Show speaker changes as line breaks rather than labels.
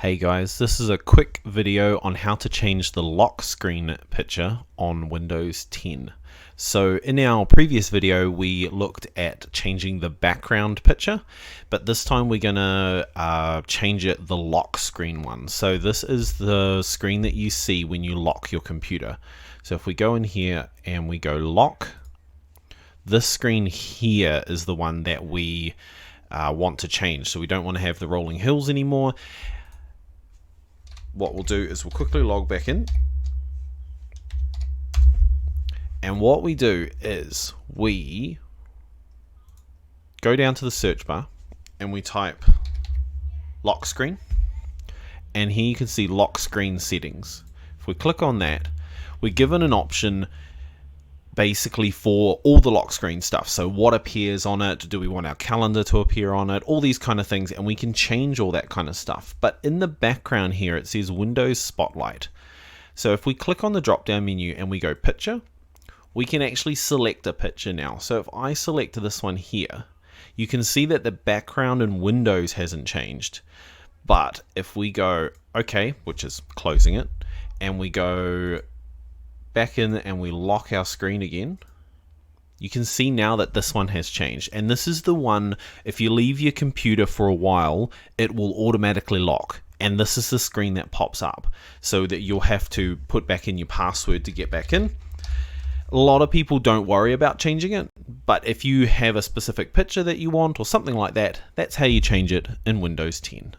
Hey guys, this is a quick video on how to change the lock screen picture on Windows 10. So in our previous video we looked at changing the background picture, but this time we're gonna change it the lock screen one. So this is the screen that you see when you lock your computer. So if we go in here and we go lock, this screen here is the one that we want to change. So we don't want to have the rolling hills anymore. What we'll do is we'll quickly log back in, and what we do is we go down to the search bar and we type lock screen, and here you can see lock screen settings. If we click on that, we're given an option basically for all the lock screen stuff. So what appears on it, do we want our calendar to appear on it, all these kind of things, and we can change all that kind of stuff. But in the background here it says Windows Spotlight. So if we click on the drop down menu and we go picture, we can actually select a picture now. So if I select this one here, you can see that the background in Windows hasn't changed. But if we go OK, which is closing it, and we go back in and we lock our screen again, you can see now that this one has changed. And this is the one, if you leave your computer for a while, it will automatically lock. And this is the screen that pops up, so that you'll have to put back in your password to get back in. A lot of people don't worry about changing it, but if you have a specific picture that you want or something like that, that's how you change it in Windows 10.